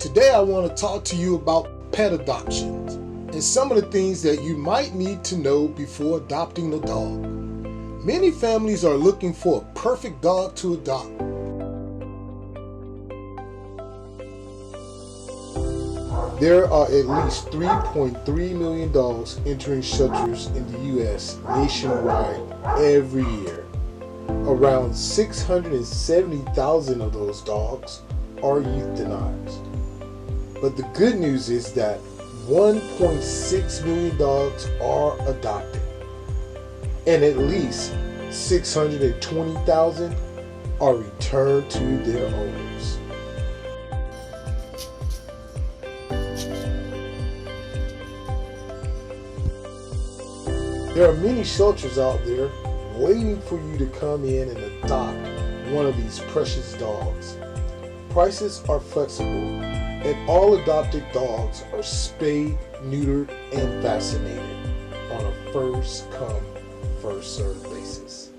Today I want to talk to you about pet adoptions and some of the things that you might need to know before adopting a dog. Many families are looking for a perfect dog to adopt. There are at least 3.3 million dogs entering shelters in the U.S. nationwide every year. Around 670,000 of those dogs are euthanized. But the good news is that 1.6 million dogs are adopted, and at least 620,000 are returned to their owners. There are many shelters out there waiting for you to come in and adopt one of these precious dogs. Prices are flexible, and all adopted dogs are spayed, neutered, and vaccinated on a first come, first served basis.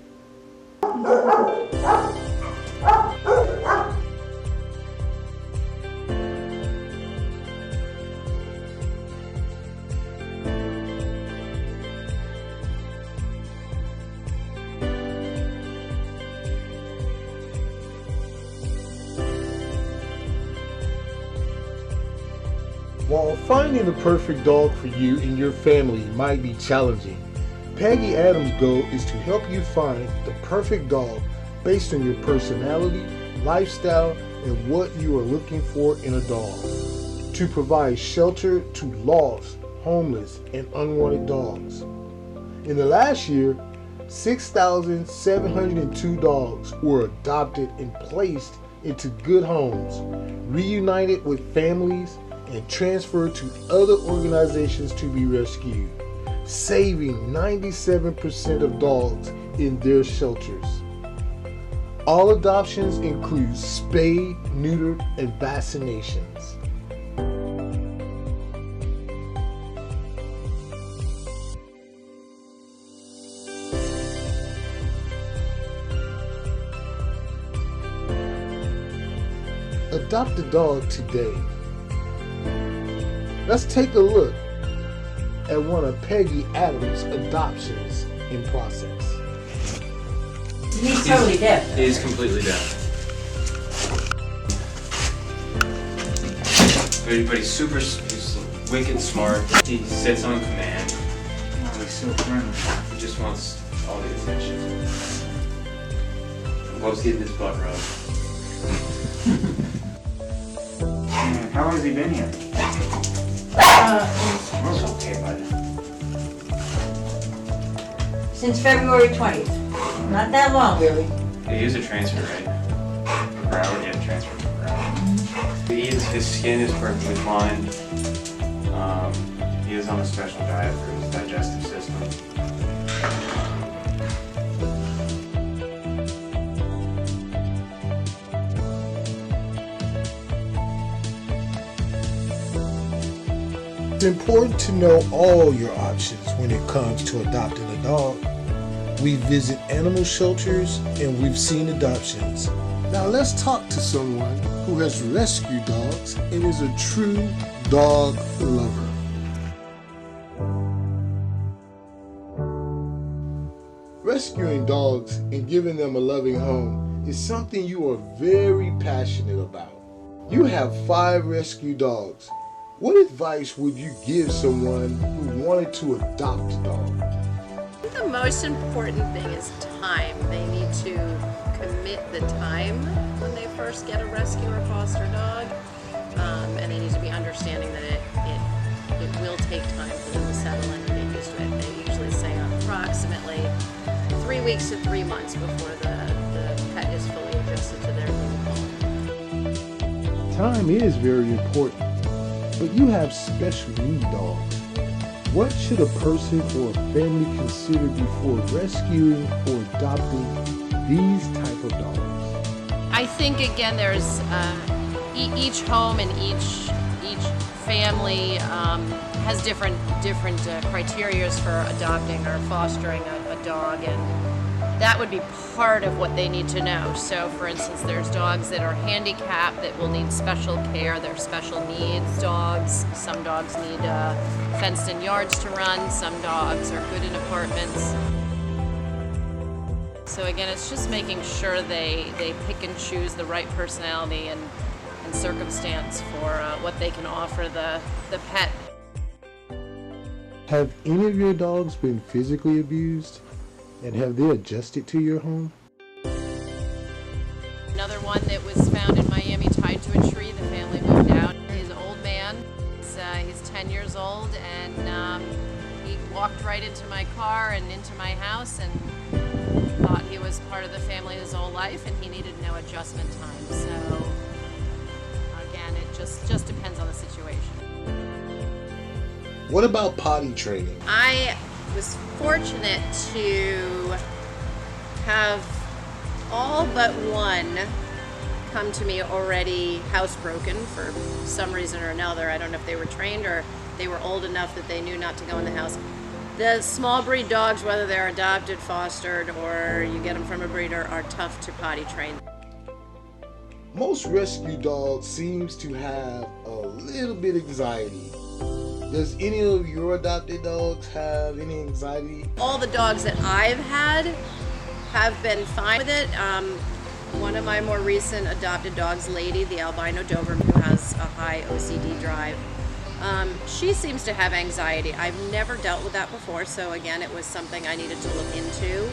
While finding the perfect dog for you and your family might be challenging, Peggy Adams' goal is to help you find the perfect dog based on your personality, lifestyle, and what you are looking for in a dog, to provide shelter to lost, homeless, and unwanted dogs. In the last year, 6,702 dogs were adopted and placed into good homes, reunited with families, and transferred to other organizations to be rescued, saving 97% of dogs in their shelters. All adoptions include spay, neutered, and vaccinations. Adopt a dog today. Let's take a look at one of Peggy Adams' adoptions in process. He's totally deaf. He's completely deaf. But he's he's wicked smart. He sits on command. Oh, he's so friendly. He just wants all the attention. Loves getting his butt rubbed. Man, how long has he been here? It's okay, bud. Since February 20th. Not that long, really. He is a transfer, right? Broward, yeah, transfer from Broward. He eats, his skin is perfectly fine. He is on a special diet for his digestive system. It's important to know all your options when it comes to adopting a dog. We visit animal shelters and we've seen adoptions. Now let's talk to someone who has rescued dogs and is a true dog lover. Rescuing dogs and giving them a loving home is something you are very passionate about. You have 5 rescue dogs. What advice would you give someone who wanted to adopt a dog? The most important thing is time. They need to commit the time when they first get a rescue or foster dog, and they need to be understanding that it will take time for them to settle in and get used to it. They usually say approximately 3 weeks to 3 months before the pet is fully adjusted to their new home. Time is very important, but you have special need dogs. What should a person or a family consider before rescuing or adopting these type of dogs? I think again, there's each home and each family has different criteria for adopting or fostering a dog, and that would be part of what they need to know. So for instance, there's dogs that are handicapped that will need special care. They're special needs dogs. Some dogs need fenced in yards to run. Some dogs are good in apartments. So again, it's just making sure they pick and choose the right personality and circumstance for what they can offer the pet. Have any of your dogs been physically abused? And have they adjusted to your home? Another one that was found in Miami tied to a tree. The family moved out. He's an old man. He's 10 years old, and he walked right into my car and into my house and thought he was part of the family his whole life, and he needed no adjustment time. So again, it just depends on the situation. What about potty training? I was fortunate to have all but one come to me already housebroken for some reason or another. I don't know if they were trained or they were old enough that they knew not to go in the house. The small breed dogs, whether they're adopted, fostered, or you get them from a breeder, are tough to potty train. Most rescue dogs seems to have a little bit of anxiety. Does any of your adopted dogs have any anxiety? All the dogs that I've had have been fine with it. One of my more recent adopted dogs, Lady, the albino Doberman, who has a high OCD drive, she seems to have anxiety. I've never dealt with that before, so again, it was something I needed to look into.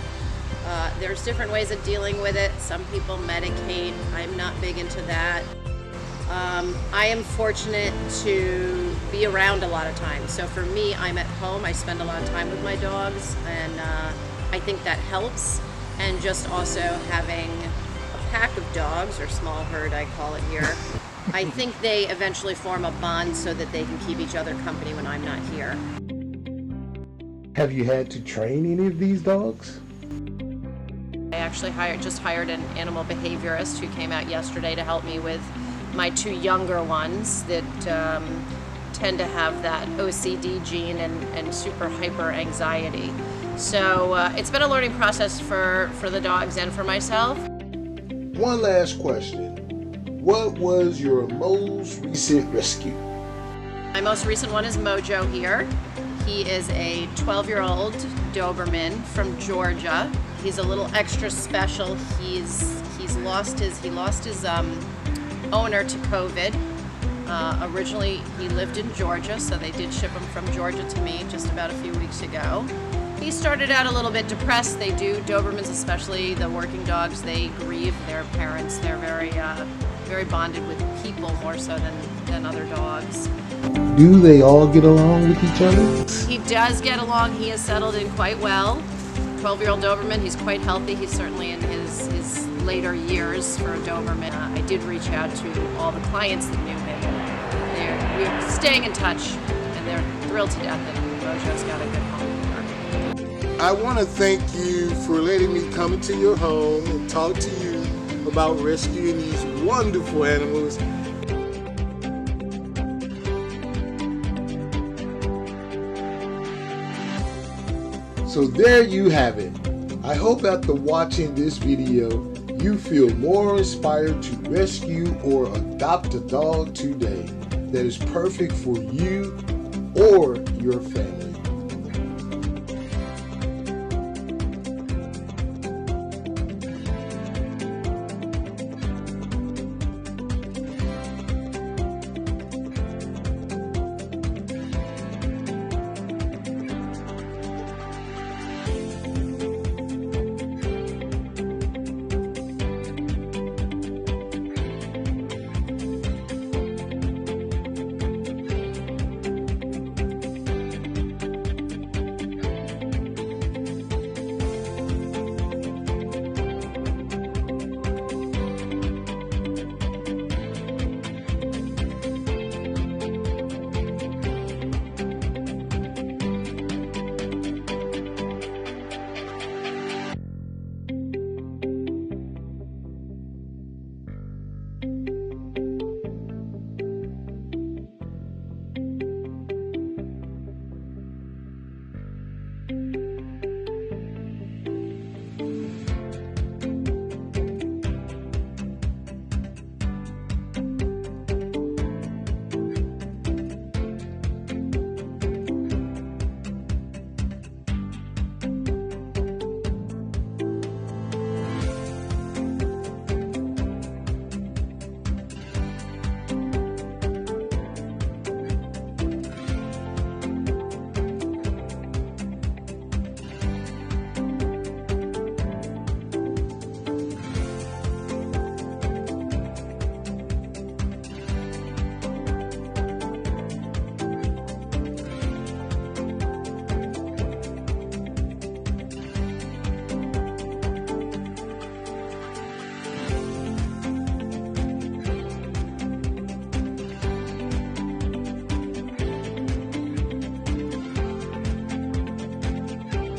There's different ways of dealing with it. Some people medicate. I'm not big into that. I am fortunate to be around a lot of times. So for me, I'm at home. I spend a lot of time with my dogs, and I think that helps. And just also having a pack of dogs, or small herd I call it here, I think they eventually form a bond so that they can keep each other company when I'm not here. Have you had to train any of these dogs? I actually just hired an animal behaviorist who came out yesterday to help me with my two younger ones that tend to have that OCD gene and super hyper anxiety. So it's been a learning process for the dogs and for myself. One last question. What was your most recent rescue? My most recent one is Mojo here. He is a 12-year-old Doberman from Georgia. He's a little extra special. He lost his owner to COVID. Originally, he lived in Georgia, so they did ship him from Georgia to me just about a few weeks ago. He started out a little bit depressed. They do, Dobermans especially, the working dogs, they grieve their parents. They're very bonded with people more so than other dogs. Do they all get along with each other? He does get along. He has settled in quite well. 12-year-old Doberman, he's quite healthy. He's certainly in his later years for a Doberman. I did reach out to all the clients that knew him. We're staying in touch, and they're thrilled to death that Mojo's got a good home here. I want to thank you for letting me come into your home and talk to you about rescuing these wonderful animals. So there you have it. I hope after watching this video, you feel more inspired to rescue or adopt a dog today that is perfect for you or your family.